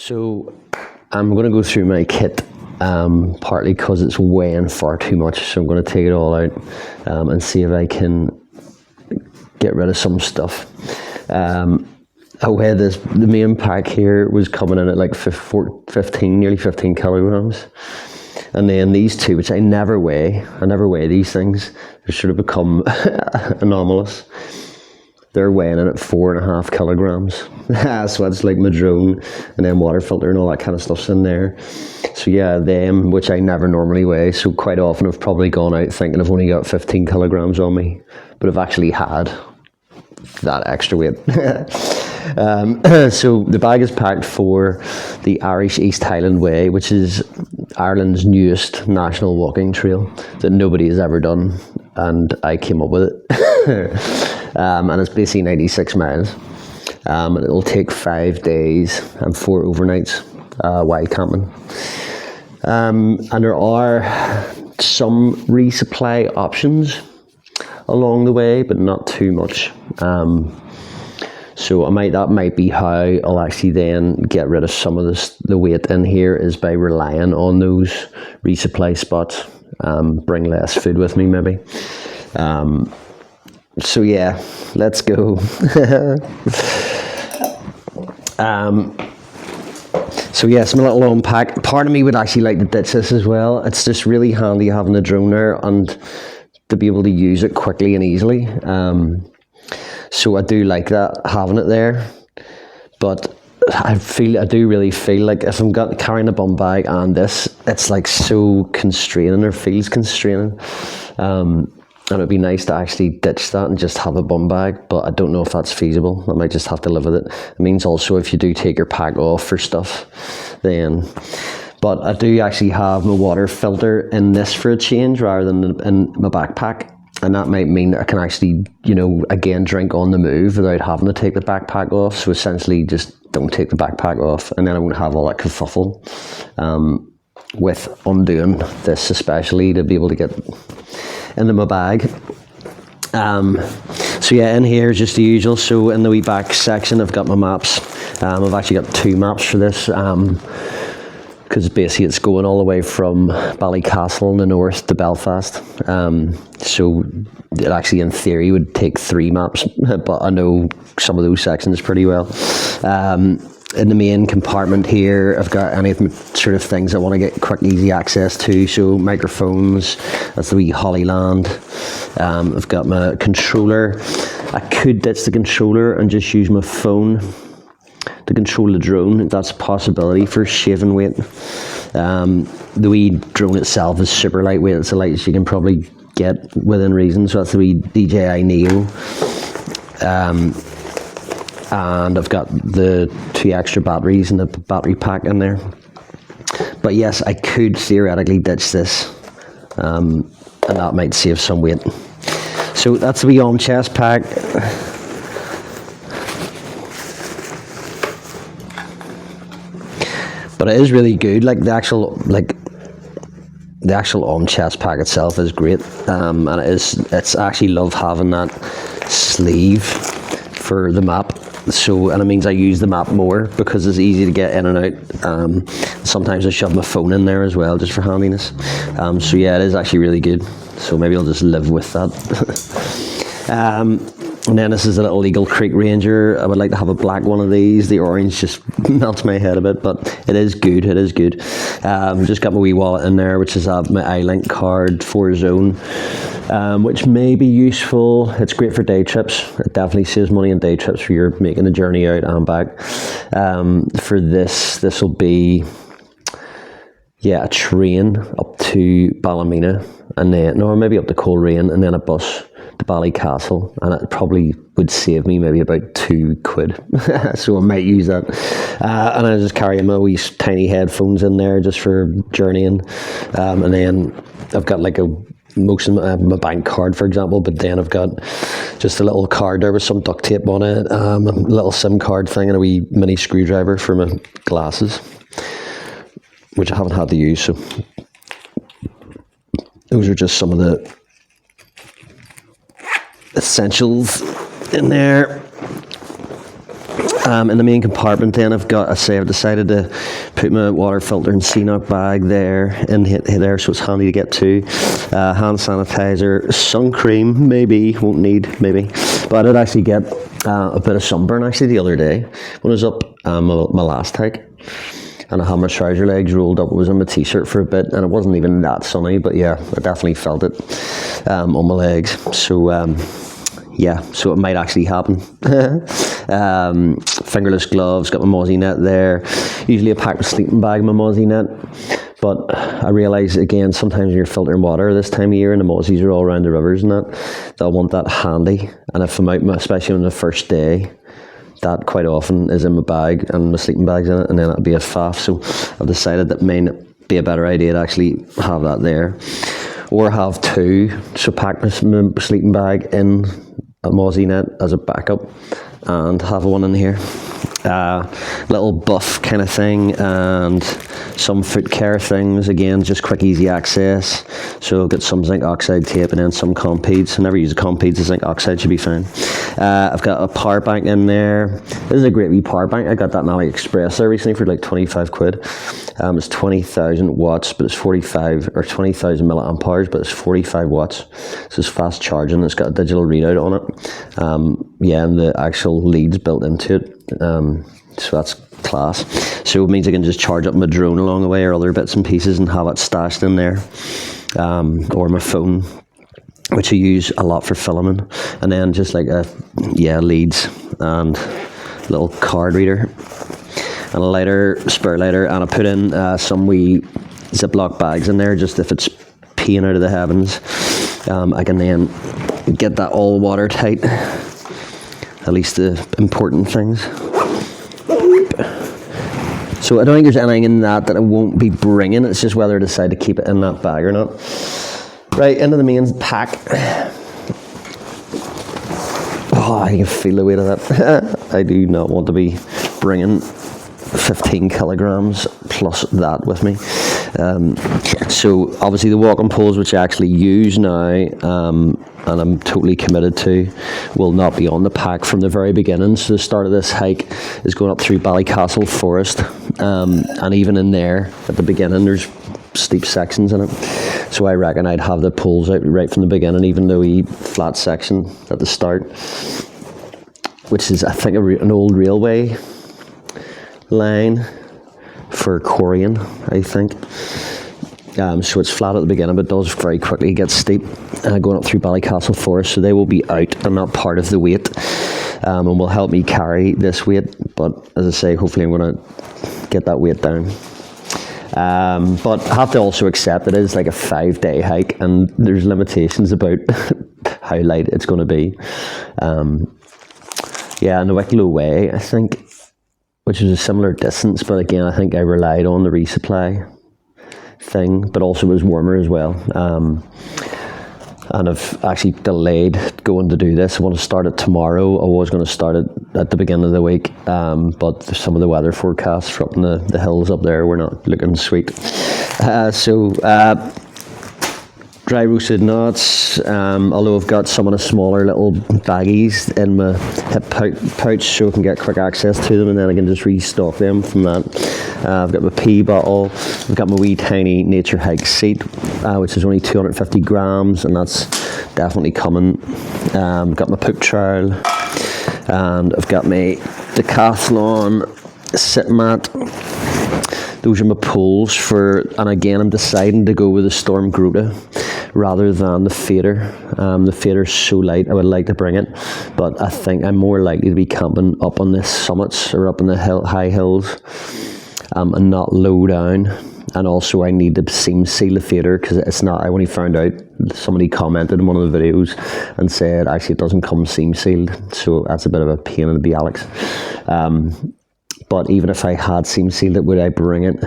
So I'm going to go through my kit, partly because it's weighing far too much. So I'm going to take it all out and see if I can get rid of some stuff. I weighed this, the main pack here was coming in at like 15, nearly 15 kilograms. And then these two, which I never weigh these things. They sort of become anomalous. They're weighing in at 4.5 kilograms. So that's like my drone and then water filter and all that kind of stuff's in there. So yeah, them, which I never normally weigh. So quite often I've probably gone out thinking I've only got 15 kilograms on me, but I've actually had that extra weight. So the bag is packed for the Irish East Highland Way, which is Ireland's newest national walking trail that nobody has ever done, and I came up with it. And it's basically 96 miles. And it'll take 5 days and 4 overnights wild camping. And there are some resupply options along the way, but not too much. So that might be how I'll actually then get rid of some of the weight in here, is by relying on those resupply spots. Bring less food with me maybe. So yeah, let's go. So yes, my little unpack. Part of me would actually like to ditch this as well. It's just really handy having a drone there and to be able to use it quickly and easily. So I do like that, having it there. But I do really feel like if I'm carrying a bum bag and this, it's like so constraining, or feels constraining. And it'd be nice to actually ditch that and just have a bum bag, but I don't know if that's feasible. I might just have to live with it. It means also if you do take your pack off for stuff, then... But I do actually have my water filter in this for a change rather than in my backpack. And that might mean that I can actually, again, drink on the move without having to take the backpack off. So essentially just don't take the backpack off, and then I won't have all that kerfuffle with undoing this, especially to be able to get into my bag. So yeah, in here is just the usual. So in the wee back section, I've got my maps. I've actually got 2 maps for this, because basically it's going all the way from Ballycastle in the north to Belfast. So it actually, in theory, would take 3 maps, but I know some of those sections pretty well. In the main compartment here, I've got any of the sort of things I want to get quick, easy access to. So microphones, that's the wee Highland. I've got my controller. I could ditch the controller and just use my phone to control the drone. That's a possibility for shaving weight. The wee drone itself is super lightweight. It's the lightest you can probably get within reason. So that's the wee DJI Neo. And I've got the 2 extra batteries and the battery pack in there. But yes, I could theoretically ditch this, and that might save some weight. So that's the wee arm chest pack. But it is really good. Like the actual arm chest pack itself is great, and it's actually love having that sleeve for the map. So, and it means I use the map more because it's easy to get in and out. Sometimes I shove my phone in there as well, just for handiness. So yeah, it is actually really good. So maybe I'll just live with that. And then this is a little Eagle Creek Ranger. I would like to have a black one of these. The orange just melts my head a bit, but it is good. It is good. Just got my wee wallet in there, which is my iLink card for Zone, which may be useful. It's great for day trips. It definitely saves money on day trips for you're making a journey out and back. For this will be a train up to Ballymena, and then, or maybe up to Coleraine, and then a bus to Ballycastle, and it probably would save me maybe about £2. So I might use that. And I just carry my wee tiny headphones in there just for journeying. And then I've got like most of my bank card, for example, but then I've got just a little card there with some duct tape on it, a little SIM card thing, and a wee mini screwdriver for my glasses, which I haven't had to use. So those are just some of the essentials in there. In the main compartment then I've decided to put my water filter and CNOC bag there in there, so it's handy to get to. Hand sanitizer, sun cream, won't need, but I did actually get a bit of sunburn actually the other day when I was up my last hike, and I had my trouser legs rolled up. I was in my t-shirt for a bit and it wasn't even that sunny, but yeah, I definitely felt it on my legs. So so it might actually happen. Fingerless gloves, got my mozzie net there. Usually I pack my sleeping bag in my mozzie net, but I realise again sometimes when you're filtering water this time of year and the mozzies are all around the rivers and that, they'll want that handy. And if I'm out, especially on the first day, that quite often is in my bag and my sleeping bag's in it, and then it'll be a faff. So I've decided that may be a better idea to actually have that there, or have two. So pack my sleeping bag in a mozzie net as a backup and have one in here. Little buff kind of thing, and some foot care things, again just quick easy access. So I've got some zinc oxide tape and then some compedes. I never use the compedes, the zinc oxide should be fine. I've got a power bank in there. This is a great wee power bank. I got that in AliExpress there recently for like 25 quid. It's 20,000 watts, but it's 45, or 20,000 milliamp hours, but it's 45 watts. So it's fast charging. It's got a digital readout on it. And the actual leads built into it. So that's class. So it means I can just charge up my drone along the way or other bits and pieces and have it stashed in there. Or my phone, which I use a lot for filming. And then just like leads and little card reader and a lighter, spare lighter, and I put in some wee Ziploc bags in there just if it's peeing out of the heavens. I can then get that all watertight, at least the important things. So I don't think there's anything in that I won't be bringing. It's just whether I decide to keep it in that bag or not. Right, into the main pack. Oh, I can feel the weight of that. I do not want to be bringing 15 kilograms plus that with me. So obviously the walking poles, which I actually use now, and I'm totally committed to, will not be on the pack from the very beginning. So the start of this hike is going up through Ballycastle Forest, and even in there at the beginning there's steep sections in it. So I reckon I'd have the poles out right from the beginning, even though we flat section at the start, which is I think an old railway line for quarrying, I think. So it's flat at the beginning, but does very quickly get steep going up through Ballycastle Forest. So they will be out and not part of the weight, and will help me carry this weight. But as I say, hopefully I'm going to get that weight down. But I have to also accept it is like a 5-day hike, and there's limitations about how light it's going to be. And the Wicklow Way, I think, which is a similar distance, but again, I think I relied on the resupply thing, but also it was warmer as well. And I've actually delayed going to do this. I want to start it tomorrow. I was going to start it at the beginning of the week, but some of the weather forecasts for up in the hills up there were not looking sweet. Dry roasted nuts, although I've got some of the smaller little baggies in my hip pouch so I can get quick access to them, and then I can just restock them from that. I've got my pea bottle, I've got my wee tiny nature hike seat, which is only 250 grams, and that's definitely coming. I've got my poop trowel, and I've got my Decathlon sit mat. Those are my poles and again I'm deciding to go with the Storm Grota rather than the Fader. The Fader's so light, I would like to bring it, but I think I'm more likely to be camping up on the summits or up in the high hills, and not low down. And also I need to seam seal the Fader, because it's not, I only found out, somebody commented in one of the videos and said actually it doesn't come seam sealed, so that's a bit of a pain in the Alex. But even if I had seam sealed it, would I bring it?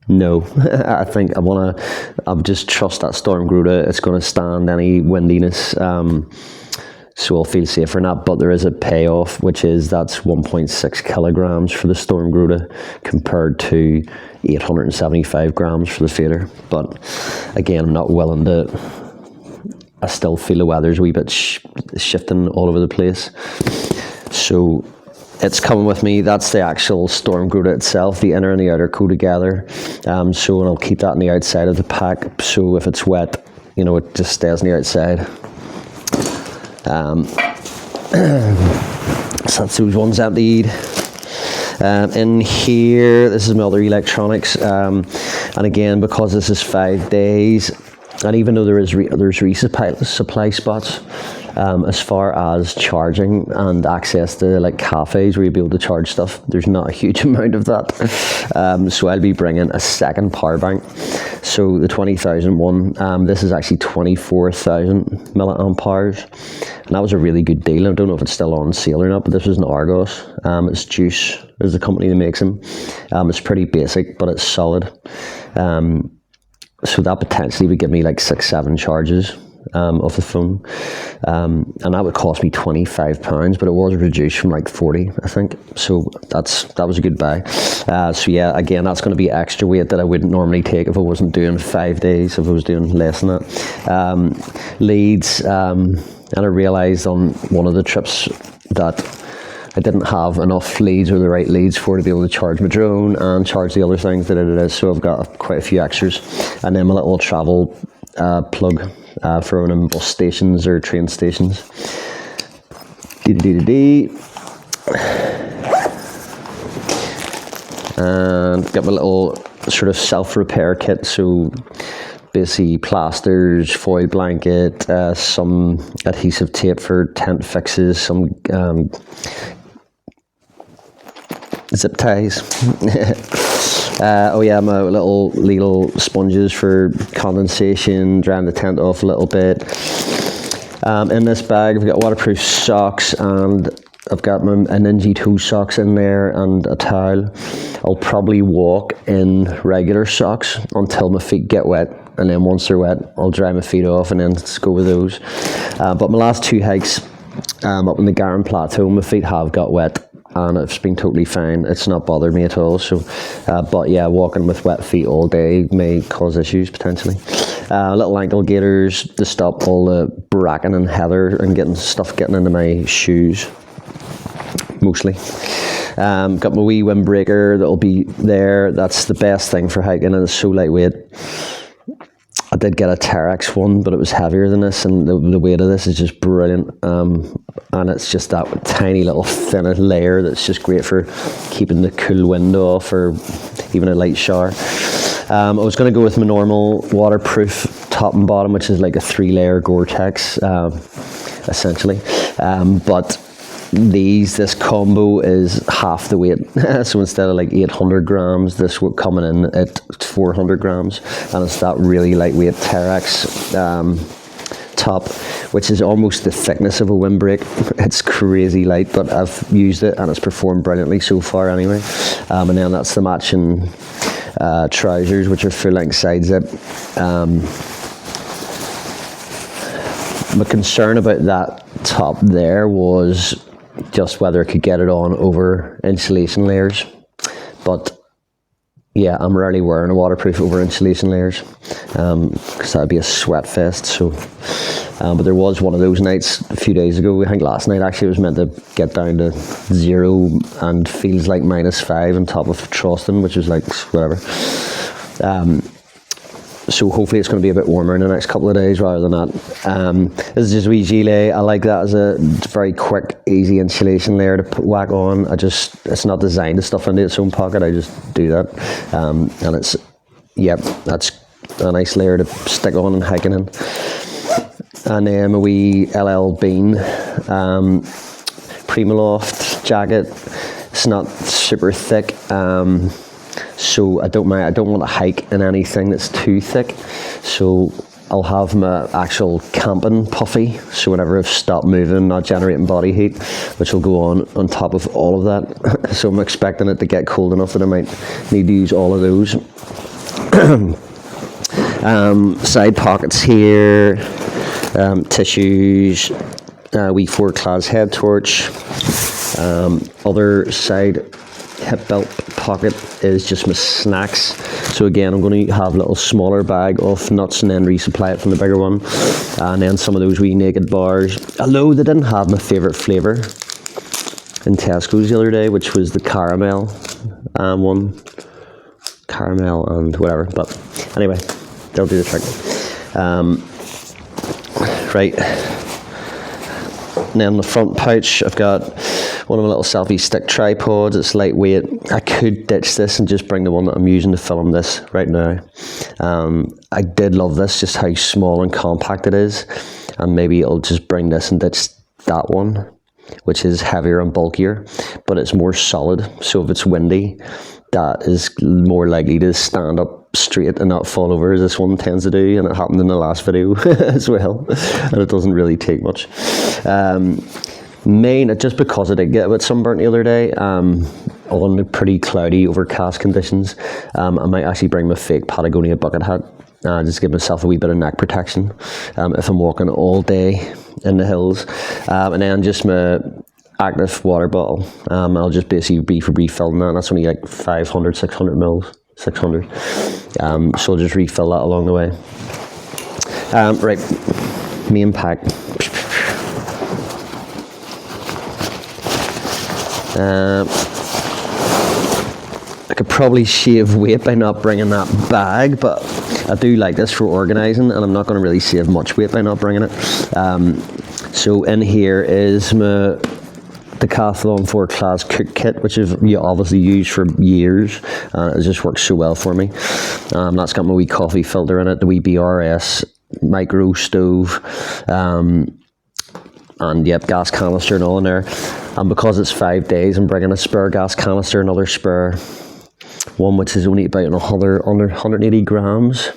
No. I think I'll just trust that Storm Grota. It's going to stand any windiness, so I'll feel safer in that. But there is a payoff, which is that's 1.6 kilograms for the Storm Grota compared to 875 grams for the Fader. But again, I'm not willing to. I still feel the weather's a wee bit shifting all over the place. So it's coming with me. That's the actual storm Groda itself. The inner and the outer go together. So and I'll keep that on the outside of the pack. So if it's wet, you know, it just stays on the outside. So that's those ones emptied. In here, this is my other electronics, and again, because this is 5 days, and even though there's resupply spots, as far as charging and access to like cafes where you'll be able to charge stuff, there's not a huge amount of that. So I'll be bringing a second power bank. So the 20,000 one, this is actually 24,000 milliamp hours, and that was a really good deal. I don't know if it's still on sale or not, but this was an Argos. It's Juice is the company that makes them. It's pretty basic, but it's solid. So that potentially would give me like 6-7 charges of the phone, and that would cost me £25, but it was reduced from like 40, I think. So that was a good buy. So yeah, again, that's going to be extra weight that I wouldn't normally take if I wasn't doing 5 days, if I was doing less than that. Leads, and I realised on one of the trips that I didn't have enough leads or the right leads to be able to charge my drone and charge the other things that it is. So I've got quite a few extras, and then my little travel plug for one in bus stations or train stations. And got my little sort of self-repair kit. So basically plasters, foil blanket, some adhesive tape for tent fixes, some zip ties. Oh yeah, my little sponges for condensation, drying the tent off a little bit. In this bag, I've got waterproof socks, and I've got my Ninja toe socks in there and a towel. I'll probably walk in regular socks until my feet get wet, and then once they're wet, I'll dry my feet off and then go with those. But my last 2 hikes up in the Garran Plateau, my feet have got wet, and it's been totally fine. It's not bothered me at all. So, but yeah, walking with wet feet all day may cause issues potentially. Little ankle gaiters to stop all the bracken and heather and getting into my shoes, mostly. Got my wee windbreaker that'll be there. That's the best thing for hiking, and it's so lightweight. I did get a Terex one, but it was heavier than this, and the weight of this is just brilliant. And it's just that tiny little thin layer that's just great for keeping the cool wind off, or even a light shower. I was going to go with my normal waterproof top and bottom, which is like a 3-layer Gore-Tex, essentially. But this combo is half the weight. So instead of like 800 grams, this would coming in at 400 grams, and it's that really lightweight Terex top, which is almost the thickness of a windbreak. It's crazy light, but I've used it and it's performed brilliantly so far anyway. And then that's the matching trousers, which are full-length side zip. My concern about that top there was just whether I could get it on over insulation layers, but yeah, I'm rarely wearing a waterproof over insulation layers, because that'd be a sweat fest. So but there was one of those nights a few days ago, I think last night actually, it was meant to get down to 0 and feels like -5 on top of Troston, which is like whatever. So hopefully it's going to be a bit warmer in the next couple of days rather than that. This is just a wee gilet. I like that as a very quick, easy insulation layer to whack on. It's not designed to stuff into its own pocket. I just do that. And that's a nice layer to stick on and hiking in. And then a wee LL Bean Primaloft jacket. It's not super thick. So I don't mind. I don't want to hike in anything that's too thick. So I'll have my actual camping puffy. So whenever I've stopped moving, not generating body heat, which will go on top of all of that. So I'm expecting it to get cold enough that I might need to use all of those. Side pockets here, tissues, wee 4-class head torch. Other side hip belt pocket is just my snacks. So again, I'm going to have a little smaller bag of nuts and then resupply it from the bigger one. And then some of those wee naked bars. Although they didn't have my favourite flavour, in Tesco's the other day, which was the caramel one. Caramel and whatever, but anyway, they'll do the trick. Right, and then the front pouch, I've got one of my little selfie stick tripods. It's lightweight. I could ditch this and just bring the one that I'm using to film this right now. I did love this, just how small and compact it is, and maybe I'll just bring this and ditch that one, which is heavier and bulkier, but it's more solid, so if it's windy, that is more likely to stand up straight and not fall over, as this one tends to do, and it happened in the last video as well, and it doesn't really take much. Just because I did get a bit sunburnt the other day, on the pretty cloudy, overcast conditions, I might actually bring my fake Patagonia bucket hat, just give myself a wee bit of neck protection if I'm walking all day in the hills, and then just my active water bottle. I'll just basically be refilling that, and that's only like 500, 600 mils, 600. So I'll just refill that along the way. Right, main pack. I could probably shave weight by not bringing that bag, but I do like this for organising, and I'm not going to really save much weight by not bringing it. So in here is my Decathlon 4-class cook kit, which I've obviously used for years. It just works so well for me. That's got my wee coffee filter in it, the wee BRS micro stove, and yep, gas canister and all in there. And because it's 5 days, I'm bringing a spare gas canister, another spare one, which is only about under 180 grams.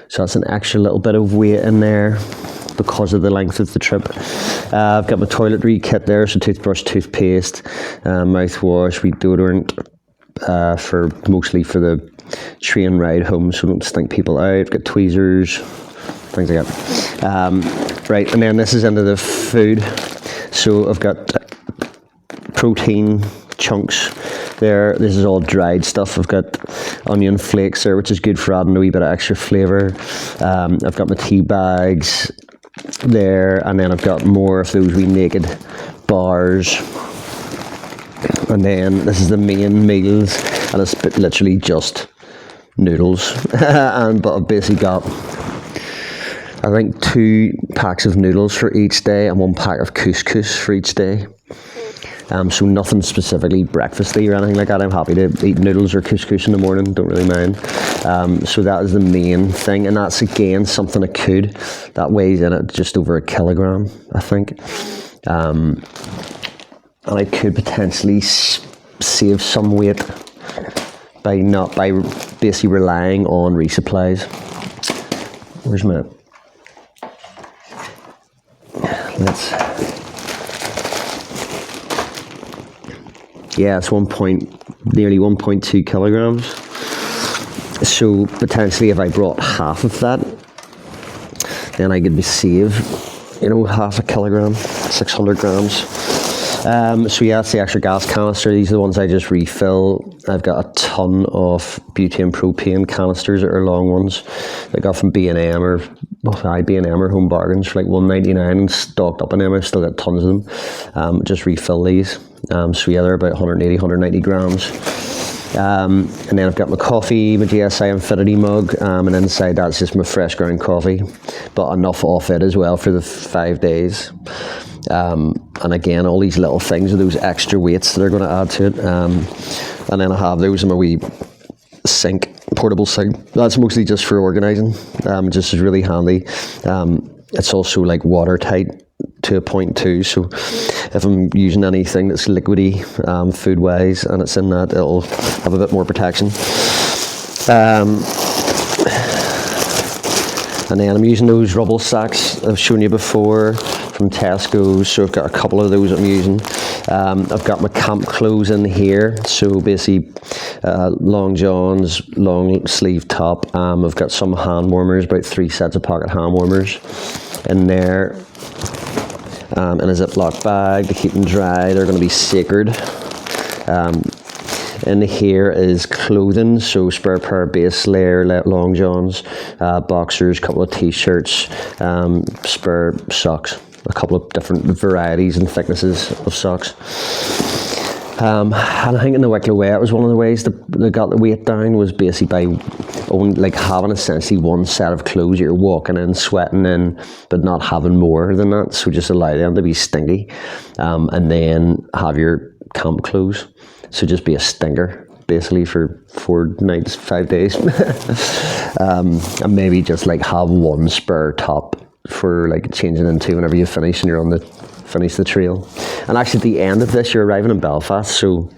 So that's an extra little bit of weight in there because of the length of the trip. I've got my toiletry kit there, so toothbrush, toothpaste, mouthwash, wee deodorant, mostly for the train ride home, so don't stink people out. I've got tweezers, things like that. Right, and then this is into the food. So I've got protein chunks there. This is all dried stuff. I've got onion flakes there, which is good for adding a wee bit of extra flavour. I've got my tea bags there, and then I've got more of those wee naked bars. And then this is the main meals, and it's literally just noodles. But I've basically got, I think, 2 packs of noodles for each day and 1 pack of couscous for each day. So nothing specifically breakfasty or anything like that. I'm happy to eat noodles or couscous in the morning, don't really mind. So that is the main thing, and that's again something I could. That weighs in at just over 1 kilogram, I think. And I could potentially save some weight by basically relying on resupplies. Where's my... Yeah, it's nearly 1.2 kilograms. So potentially if I brought half of that, then I could save, half a kilogram, 600 grams. So yeah, that's the extra gas canister. These are the ones I just refill. I've got a ton of butane propane canisters that are long ones that I got from B&M or Home Bargains for like $1.99 and stocked up in them. I've still got tons of them. Just refill these. So yeah, they're about 180, 190 grams. And then I've got my coffee, my GSI Infinity mug, and inside that's just my fresh ground coffee, but enough of it as well for the 5 days. And again, all these little things are those extra weights that are going to add to it. And then I have those in my wee sink, portable sink. That's mostly just for organising. Just is really handy. It's also like watertight to a point too, so if I'm using anything that's liquidy, food wise, and it's in that, it'll have a bit more protection. And then I'm using those rubble sacks I've shown you before from Tesco's, so I've got a couple of those I'm using. I've got my camp clothes in here, so basically long johns, long sleeve top. I've got some hand warmers, about 3 sets of pocket hand warmers in there, in a Ziploc bag to keep them dry. They're going to be sacred. In here is clothing, so spare pair of base layer long johns, boxers, couple of t-shirts, spare socks, a couple of different varieties and thicknesses of socks. And I think in the Wicklow Way, it was one of the ways they got the weight down was basically by like having essentially one set of clothes you're walking in, sweating in, but not having more than that. So just allow them to be stinky, and then have your camp clothes. So just be a stinker basically for 4 nights, 5 days, and maybe just like have one spare top for like changing into whenever you finish and you're on the finish the trail. And actually at the end of this, you're arriving in Belfast, so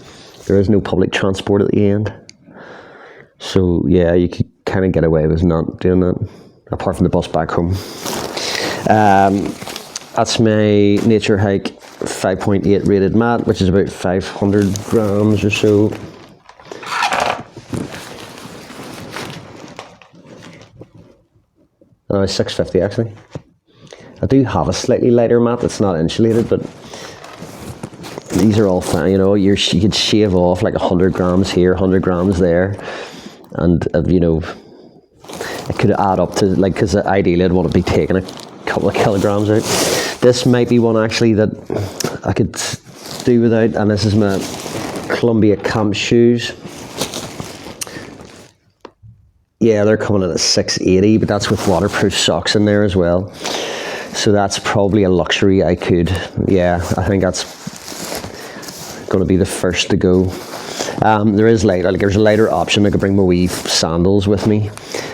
there is no public transport at the end. So yeah, you could kind of get away with not doing that, apart from the bus back home. That's my nature hike 5.8 rated mat, which is about 500 grams or so. It's 650 actually. I do have a slightly lighter mat that's not insulated, but these are all fine. You know, you could shave off like 100 grams here, 100 grams there, and you know, it could add up to like, because ideally I'd want to be taking a couple of kilograms out. This might be one actually that I could do without, and this is my Columbia camp shoes. Yeah, they're coming in at 680, but that's with waterproof socks in there as well. So that's probably a luxury I could, yeah, I think that's going to be the first to go. There is there's a lighter option. I could bring my wee sandals with me,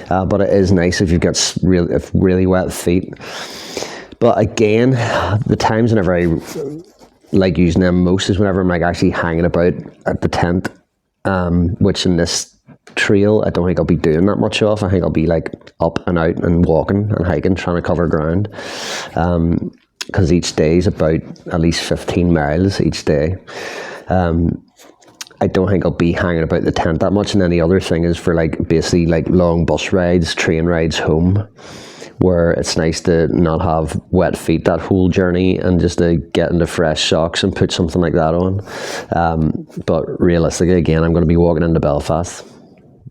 but it is nice if you've got really wet feet. But again, the times whenever I like using them most is whenever I'm like actually hanging about at the tent, which in this trail I don't think I'll be doing that much of. I think I'll be like up and out and walking and hiking, trying to cover ground, because each day is about at least 15 miles each day. I don't think I'll be hanging about the tent that much. And then the other thing is for like basically like long bus rides, train rides home, where it's nice to not have wet feet that whole journey and just to get into fresh socks and put something like that on. But realistically, again, I'm going to be walking into Belfast,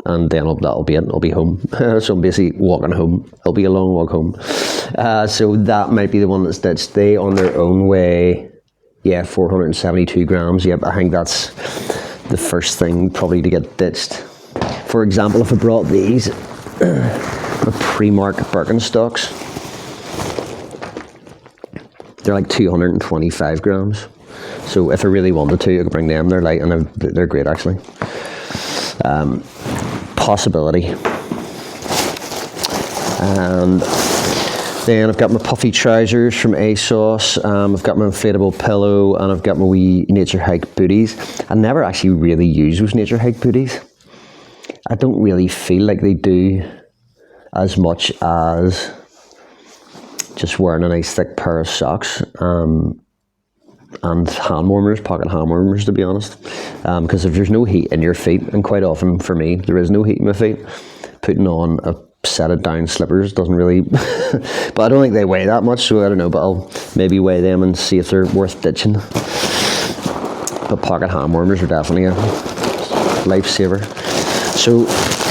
and then that'll be it. I'll be home. So I'm basically walking home. It'll be a long walk home. So that might be the one that's ditched. They on their own way, yeah, 472 grams. Yep, I think that's the first thing probably to get ditched. For example, if I brought these, the Primark Birkenstocks, they're like 225 grams. So if I really wanted to, I could bring them. They're light and they're great actually. Possibility. And then I've got my puffy trousers from ASOS. I've got my inflatable pillow, and I've got my wee nature hike booties. I never actually really use those nature hike booties. I don't really feel like they do as much as just wearing a nice thick pair of socks, and hand warmers, pocket hand warmers, to be honest. Because if there's no heat in your feet, and quite often for me there is no heat in my feet, putting on a set of down slippers doesn't really but I don't think they weigh that much, so I don't know, but I'll maybe weigh them and see if they're worth ditching. But pocket hand warmers are definitely a lifesaver. So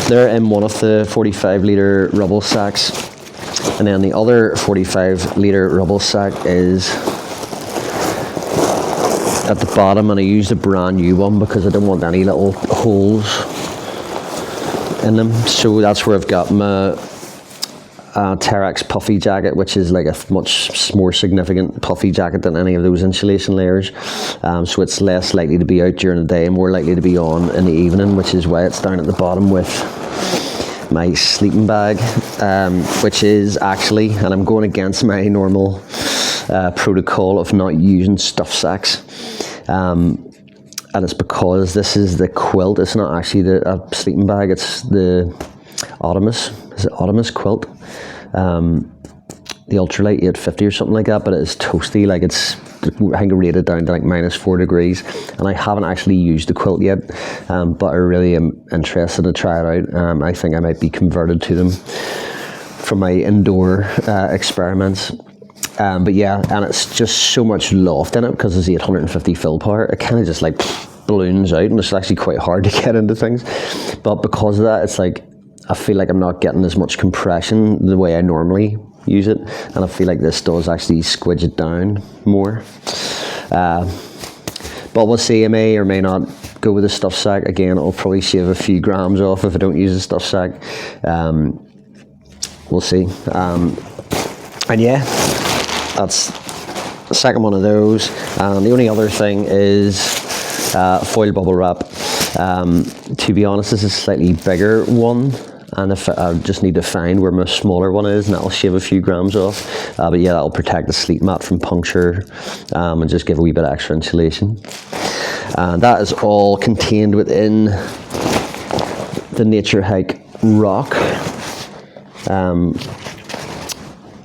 they're in one of the 45 litre rubble sacks, and then the other 45 litre rubble sack is at the bottom, and I used a brand new one because I don't want any little holes in them. So that's where I've got my Terex puffy jacket, which is like a much more significant puffy jacket than any of those insulation layers. So it's less likely to be out during the day and more likely to be on in the evening, which is why it's down at the bottom with my sleeping bag, which is actually, and I'm going against my normal protocol of not using stuff sacks, and it's because this is the quilt. It's not actually the sleeping bag, it's the Optimus. Is it Optimus quilt? The ultralight 850 or something like that, but it's toasty. Like it's, I think, rated down to like -4 degrees, and I haven't actually used the quilt yet, but I really am interested to try it out. I think I might be converted to them from my indoor experiments. But yeah, and it's just so much loft in it because it's 850 fill power. It kind of just like balloons out, and it's actually quite hard to get into things. But because of that, it's like I feel like I'm not getting as much compression the way I normally use it, and I feel like this does actually squidge it down more. But we'll see, I may or may not go with the stuff sack. Again, it'll probably shave a few grams off if I don't use the stuff sack. We'll see. And yeah, that's the second one of those. The only other thing is foil bubble wrap. To be honest, this is a slightly bigger one, and if I just need to find where my smaller one is, and that'll shave a few grams off. But yeah, that'll protect the sleep mat from puncture, and just give a wee bit of extra insulation. And that is all contained within the Nature Hike Rock.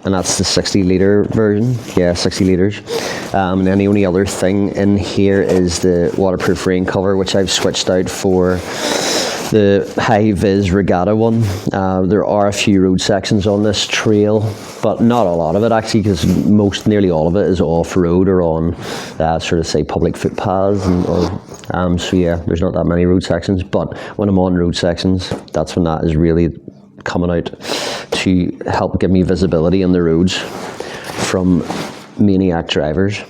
And that's the 60-litre version. Yeah, 60 litres. And then the only other thing in here is the waterproof rain cover, which I've switched out for the high-vis regatta one. There are a few road sections on this trail, but not a lot of it actually, because nearly all of it is off-road or on sort of say public footpaths, so yeah, there's not that many road sections. But when I'm on road sections, that's when that is really coming out to help give me visibility on the roads from maniac drivers.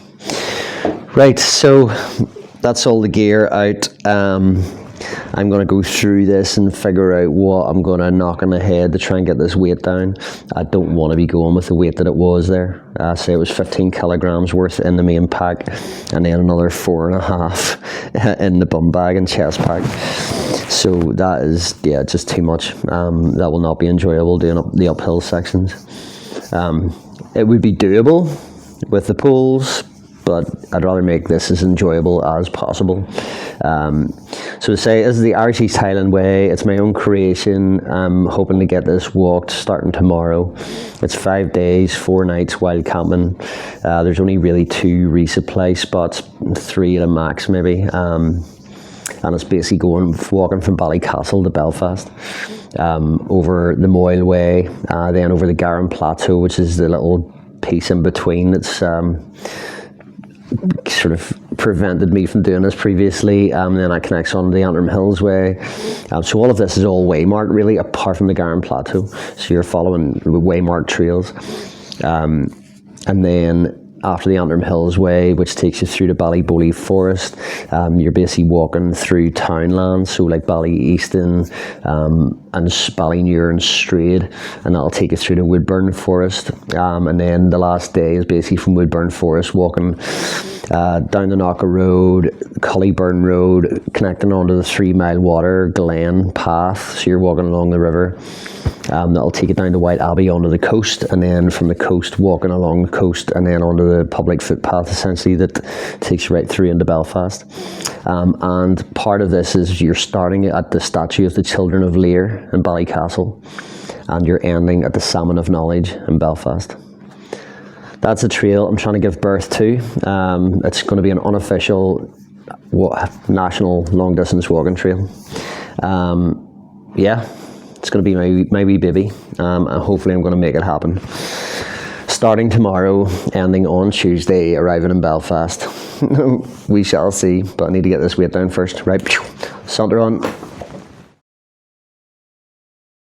Right, so that's all the gear out. I'm going to go through this and figure out what I'm going to knock on the head to try and get this weight down. I don't want to be going with the weight that it was there. Say it was 15 kilograms worth in the main pack, and then another 4.5 in the bum bag and chest pack. So that is, yeah, just too much. That will not be enjoyable doing up the uphill sections. It would be doable with the poles, but I'd rather make this as enjoyable as possible. So to say, this is the Irish East Highland Way. It's my own creation. I'm hoping to get this walked starting tomorrow. It's 5 days, 4 nights wild camping. There's only really 2 resupply spots, 3 at a max maybe. And it's basically walking from Ballycastle to Belfast, over the Moyle Way, then over the Garran Plateau, which is the little piece in between that's sort of prevented me from doing this previously. Then that connects on the Antrim Hills Way. So all of this is all waymarked really, apart from the Garran Plateau. So you're following waymarked trails. And then after the Antrim Hills Way, which takes you through to Ballyboley Forest, you're basically walking through townland, so like Ballyeaston and Ballynewer and Strayed, and that'll take you through to Woodburn Forest. And then the last day is basically from Woodburn Forest, walking down the Knocker Road, Cullyburn Road, connecting onto the 3 Mile Water Glen path, so you're walking along the river. That'll take you down to White Abbey onto the coast, and then from the coast walking along the coast and then onto the public footpath essentially that takes you right through into Belfast. And part of this is you're starting at the statue of the Children of Lear in Ballycastle, and you're ending at the Salmon of Knowledge in Belfast. That's a trail I'm trying to give birth to. It's going to be an unofficial national long distance walking trail. Yeah. It's going to be my wee baby, and hopefully I'm going to make it happen. Starting tomorrow, ending on Tuesday, arriving in Belfast. We shall see, but I need to get this weight down first. Right, saunter on.